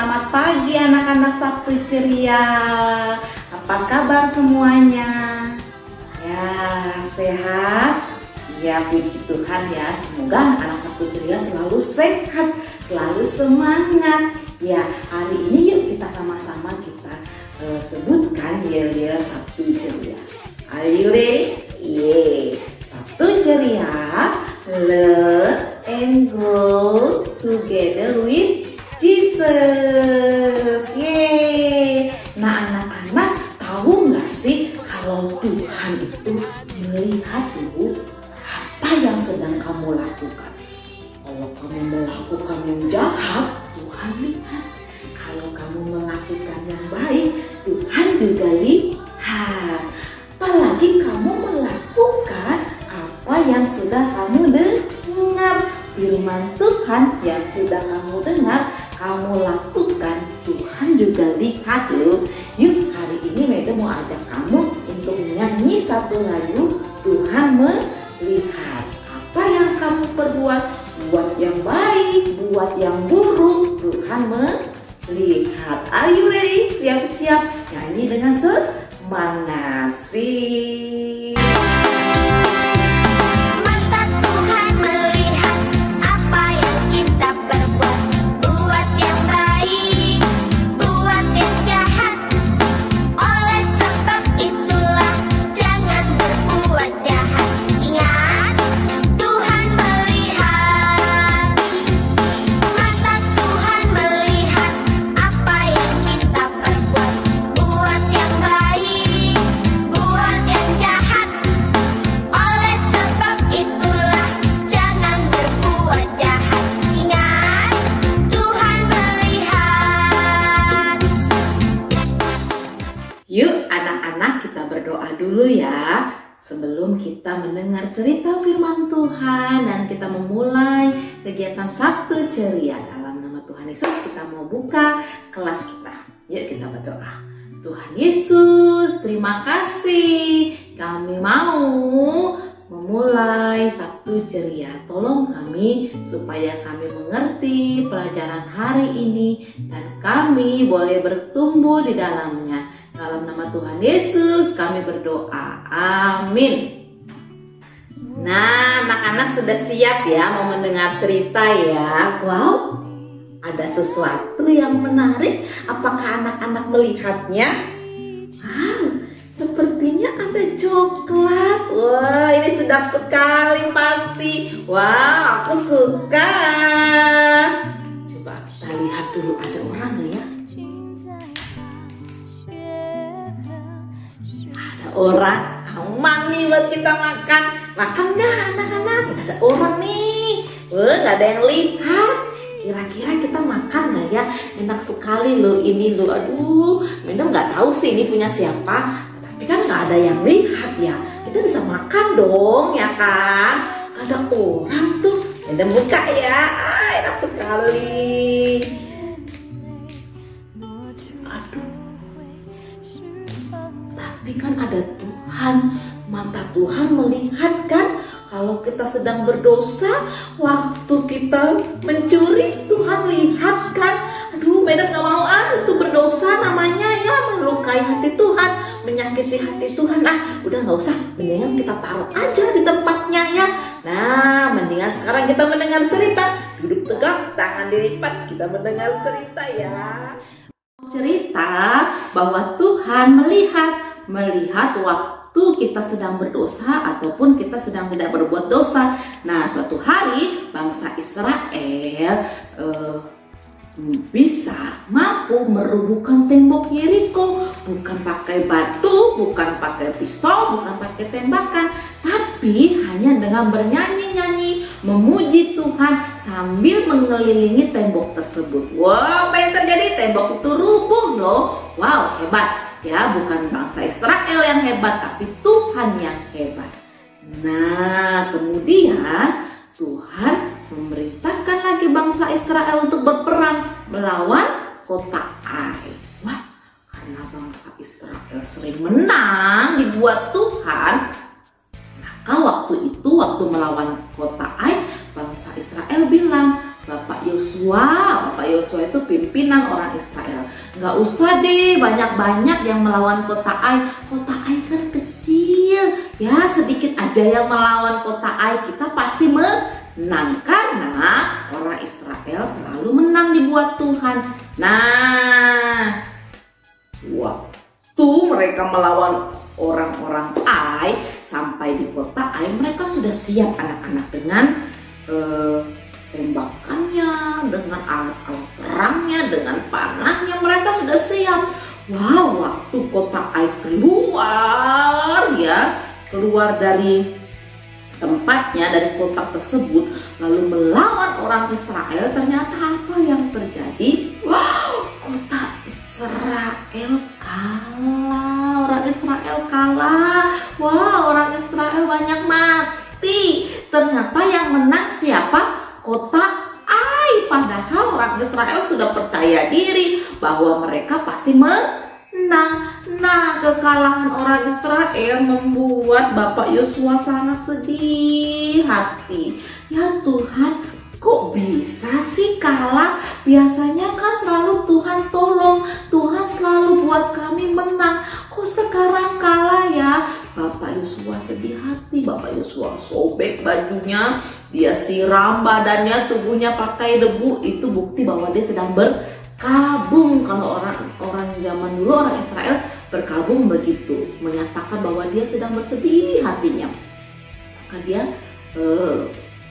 Selamat pagi anak-anak Sabtu ceria. Apa kabar semuanya? Ya, sehat? Ya, puji Tuhan ya. Semoga anak-anak Sabtu ceria selalu sehat, selalu semangat. Ya, hari ini yuk kita sama-sama kita sebutkan yel-yel Sabtu ceria. Are you ready? Yeah. Sabtu ceria, learn and grow together with Jesus. Yeay. Nah, anak-anak tahu nggak sih kalau Tuhan itu melihat dulu apa yang sedang kamu lakukan. Kalau kamu melakukan yang jahat, Tuhan lihat. Kalau kamu melakukan yang baik, Tuhan juga lihat. Apalagi kamu melakukan apa yang sudah kamu dengar, firman Tuhan yang sudah kamu dengar, kamu lakukan, Tuhan juga lihat loh. Yuk, hari ini Meda mau ajak kamu untuk nyanyi satu lagu Tuhan melihat. Apa yang kamu perbuat, buat yang baik, buat yang buruk, Tuhan melihat. Are you ready? Siap-siap nyanyi dengan semangat sih. Yuk anak-anak kita berdoa dulu ya sebelum kita mendengar cerita firman Tuhan dan kita memulai kegiatan Sabtu ceria. Dalam nama Tuhan Yesus kita mau buka kelas kita. Yuk kita berdoa. Tuhan Yesus, terima kasih kami mau memulai Sabtu ceria. Tolong kami supaya kami mengerti pelajaran hari ini dan kami boleh bertumbuh di dalamnya. Dalam nama Tuhan Yesus kami berdoa. Amin. Nah, anak-anak sudah siap ya mau mendengar cerita ya. Wow, ada sesuatu yang menarik. Apakah anak-anak melihatnya? Wow, sepertinya ada coklat. Wah, ini sedap sekali pasti. Wah, aku suka. Coba kita lihat dulu ada orang nggak ya? Orang aman nih buat kita makan. Makan nggak anak-anak? Ada orang nih. Nggak ada yang lihat. Kira-kira kita makan nggak ya? Enak sekali loh ini loh. Aduh, Menda nggak tahu sih ini punya siapa. Tapi kan nggak ada yang lihat ya. Kita bisa makan dong ya kan? Ada orang tuh. Menda buka ya. Enak sekali. Tapi kan ada Tuhan, mata Tuhan melihat kan kalau kita sedang berdosa, waktu kita mencuri Tuhan lihat kan. Aduh, Meda gak mau itu berdosa namanya ya, melukai hati Tuhan, menyakiti hati Tuhan. Udah gak usah, mendingan kita taruh aja di tempatnya ya. Nah, mendingan sekarang kita mendengar cerita. Duduk tegak, tangan dilipat, kita mendengar cerita ya. Cerita bahwa Tuhan melihat waktu kita sedang berdosa ataupun kita sedang tidak berbuat dosa. Nah, suatu hari bangsa Israel mampu merubuhkan tembok Yeriko, bukan pakai batu, bukan pakai pistol, bukan pakai tembakan, tapi hanya dengan bernyanyi-nyanyi memuji Tuhan sambil mengelilingi tembok tersebut. Wow, apa yang terjadi? Tembok itu rubuh loh. Wow, hebat. Ya, bukan bangsa Israel yang hebat, tapi Tuhan yang hebat. Nah, kemudian Tuhan memerintahkan lagi bangsa Israel untuk berperang melawan kota Ai. Wah, karena bangsa Israel sering menang dibuat Tuhan, maka waktu itu, waktu melawan kota Ai, bangsa Israel bilang, Bapak Yosua itu pimpinan orang Israel. Nggak usah deh banyak-banyak yang melawan kota Ai. Kota Ai kan kecil, ya sedikit aja yang melawan kota Ai, kita pasti menang karena orang Israel selalu menang dibuat Tuhan. Nah, waktu mereka melawan orang-orang Ai sampai di kota Ai, mereka sudah siap anak-anak dengan tembakannya, dengan alat-alat perangnya, dengan panahnya, mereka sudah siap. Wow, waktu kota Ai keluar dari tempatnya, dari kota tersebut, lalu melawan orang Israel, ternyata apa yang terjadi? Wow, kota Israel kalah, orang Israel kalah. Wow, orang Israel banyak mati. Ternyata yang menang siapa? Kota Ai. Padahal orang Israel sudah percaya diri bahwa mereka pasti menang. Nah, kekalahan orang Israel membuat Bapak Yosua sangat sedih hati. Ya Tuhan, kok bisa sih kalah? Biasanya kan selalu Tuhan tolong, Tuhan selalu buat kami menang. Kok sekarang kalah ya? Bapak Yosua sedih hati. Bapak Yosua sobek bajunya, dia siram badannya, tubuhnya pakai debu. Itu bukti bahwa dia sedang berkabung. Kalau orang zaman dulu, orang Israel berkabung begitu, menyatakan bahwa dia sedang bersedih hatinya. Maka dia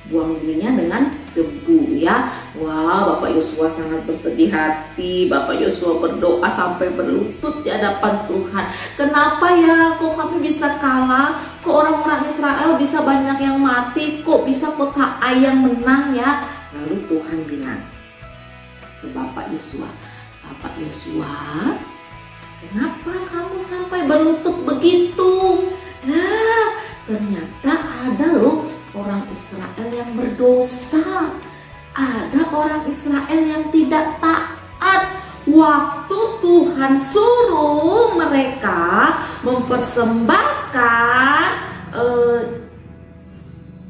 buang dirinya dengan debu ya. Wah, Bapak Yosua sangat bersedih hati. Bapak Yosua berdoa sampai berlutut di hadapan Tuhan. Kenapa ya kok kami bisa kalah? Kok orang-orang Israel bisa banyak yang mati? Kok bisa kota Ai yang menang ya? Lalu Tuhan bilang ke Bapak Yosua, Bapak Yosua, kenapa kamu sampai berlutut begitu? Nah, ternyata ada loh orang Israel yang berdosa. Ada orang Israel yang tidak taat. Waktu Tuhan suruh mereka mempersembahkan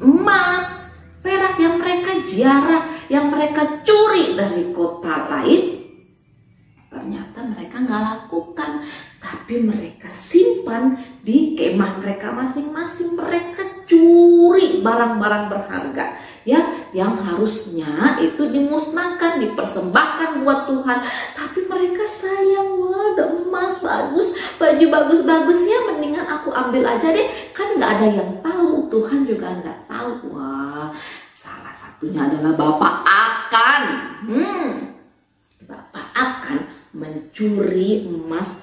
emas, perak yang mereka ziarah, yang mereka curi dari kota lain, ternyata mereka nggak lakukan, tapi mereka simpan di kemah mereka masing-masing. Mereka curi barang-barang berharga ya, yang harusnya itu dimusnahkan, dipersembahkan buat Tuhan, tapi mereka sayang. Wah, ada emas bagus, baju bagus-bagus ya, mendingan aku ambil aja deh, kan nggak ada yang tahu, Tuhan juga nggak tahu. Wah, salah satunya adalah Bapak Akan. Bapak Akan mencuri emas,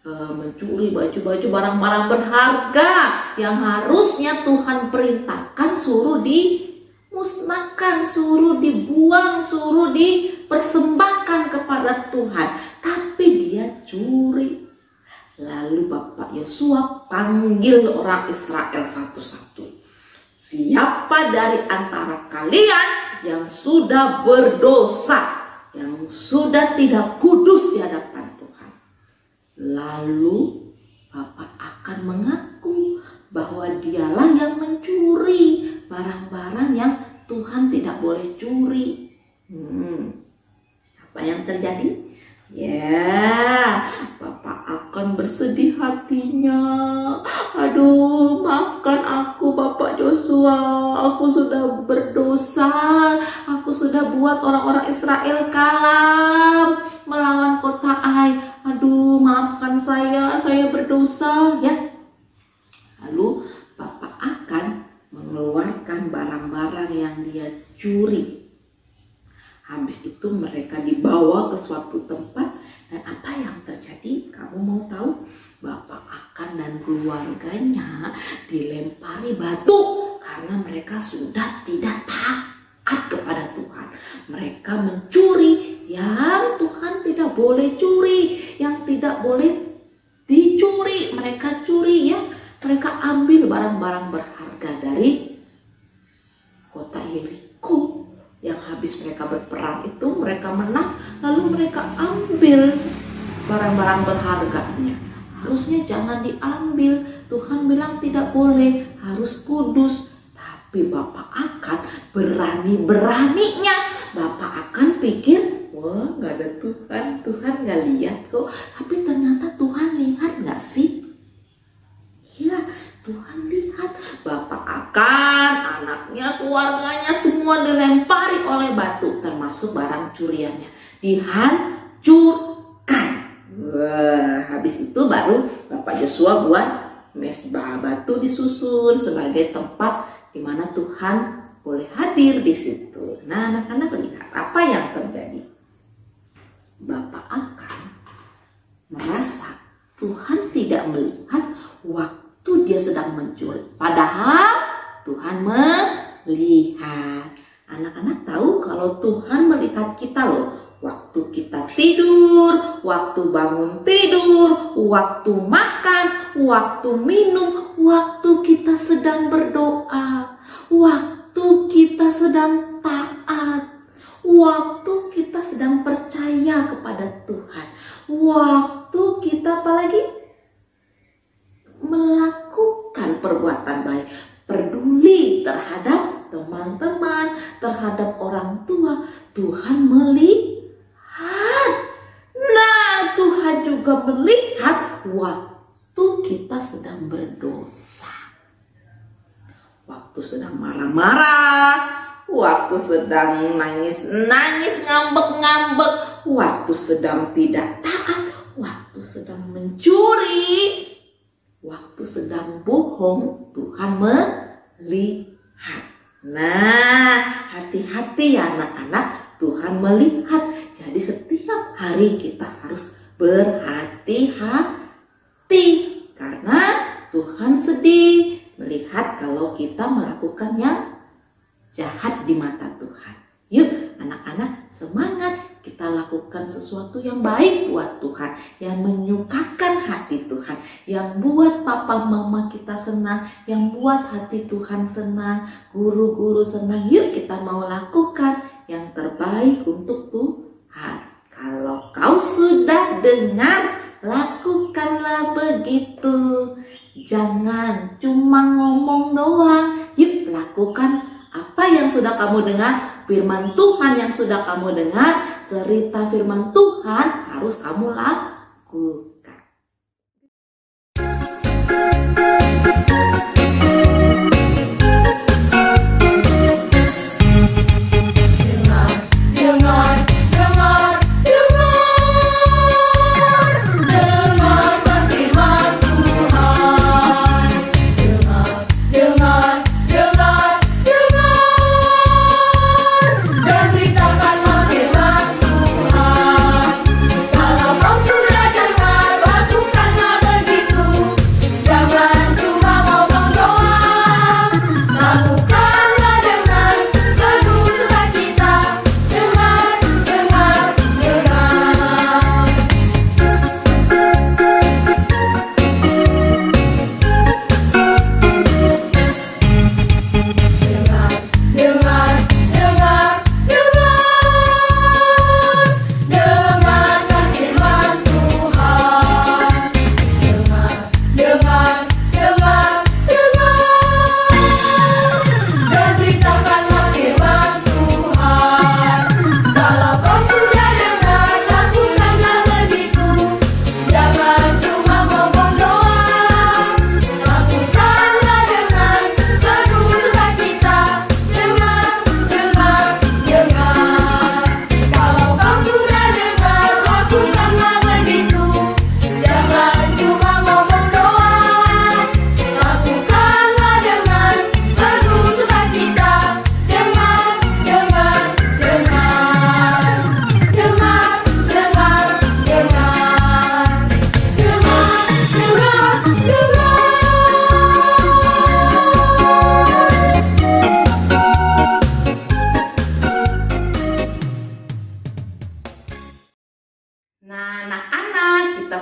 mencuri baju-baju, barang-barang berharga yang harusnya Tuhan perintahkan suruh dimusnahkan, suruh dibuang, suruh dipersembahkan kepada Tuhan, tapi dia curi. Lalu Bapak Yosua panggil orang Israel satu-satu. Siapa dari antara kalian yang sudah berdosa, yang sudah tidak kudus di hadapan Tuhan? Lalu Bapak akan mengaku bahwa dialah yang mencuri barang-barang yang Tuhan tidak boleh curi. Apa yang terjadi? Ya, Bapak akan bersedih hatinya. Aduh, maafkan aku Bapak Yosua, aku sudah berdosa, aku sudah buat orang-orang Israel kalah melawan kota Ai. Aduh, maafkan saya berdosa ya. Lalu Bapak akan mengeluarkan barang-barang yang dia curi. Habis itu mereka dibawa ke suatu tempat, dan apa yang terjadi? Kamu mau tahu? Bapak Akan dan keluarganya dilempari batu karena mereka sudah tidak taat kepada Tuhan. Mereka mencuri yang Tuhan tidak boleh curi, yang tidak boleh dicuri. Mereka curi ya, mereka ambil barang-barang berharga dari kota Yeriko. Yang habis mereka berperang itu mereka menang, lalu mereka ambil barang-barang berharganya. Harusnya jangan diambil, Tuhan bilang tidak boleh, harus kudus. Tapi Bapak Akan berani-beraninya Bapak akan pikir, wah nggak ada Tuhan, Tuhan nggak lihat kok. Tapi ternyata Tuhan lihat nggak sih? Ya, Tuhan lihat. Bapak akan anaknya, keluarganya semua dilempari oleh batu, termasuk barang curiannya, dihancurkan. Wah, habis itu baru Bapak Yosua buat mezbah batu disusun sebagai tempat di mana Tuhan boleh hadir di situ. Nah, anak-anak lihat apa yang terjadi. Bapak akan merasa Tuhan tidak melihat waktu dia sedang mencuri. Padahal Tuhan melihat. Anak-anak tahu kalau Tuhan melihat kita loh. Waktu kita tidur, waktu bangun tidur, waktu makan, waktu minum, waktu kita sedang berdoa, waktu kita sedang taat, waktu kita sedang percaya kepada Tuhan, waktu kita apalagi melakukan perbuatan baik, peduli terhadap teman-teman, terhadap orang tua. Tuhan melihat. Nah, Tuhan juga melihat waktu kita sedang berdosa, waktu sedang marah-marah, waktu sedang nangis-nangis, ngambek-ngambek, waktu sedang tidak taat, waktu sedang mencuri, waktu sedang bohong. Tuhan melihat. Nah, hati-hati ya anak-anak, Tuhan melihat. Jadi setiap hari kita harus berhati-hati karena Tuhan sedih melihat kalau kita melakukan yang jahat di mata Tuhan. Yuk anak-anak, semangat kita lakukan sesuatu yang baik buat Tuhan, yang menyukakan hati Tuhan, yang buat papa mama kita senang, yang buat hati Tuhan senang, guru-guru senang. Yuk kita mau lakukan yang terbaik untuk Tuhan. Kalau kau sudah dengar, lakukanlah begitu. Jangan cuma ngomong doang. Yuk lakukan apa yang sudah kamu dengar, firman Tuhan yang sudah kamu dengar, cerita firman Tuhan harus kamu lakukan.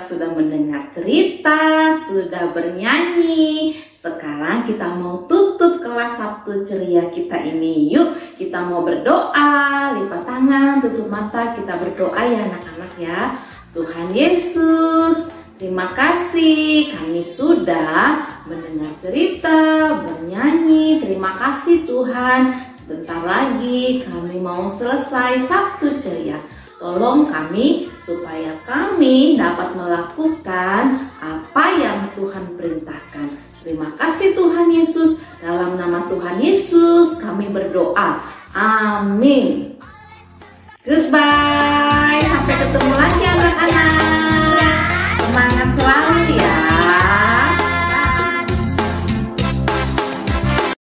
Sudah mendengar cerita, sudah bernyanyi. Sekarang kita mau tutup kelas Sabtu Ceria kita ini. Yuk kita mau berdoa, lipat tangan, tutup mata, kita berdoa ya anak-anak ya. Tuhan Yesus, terima kasih kami sudah mendengar cerita, bernyanyi. Terima kasih Tuhan Bentar lagi kami mau selesai Sabtu Ceria. Tolong kami supaya kami dapat melakukan apa yang Tuhan perintahkan. Terima kasih Tuhan Yesus. Dalam nama Tuhan Yesus kami berdoa. Amin. Goodbye. Sampai ketemu lagi anak-anak. Semangat selalu ya.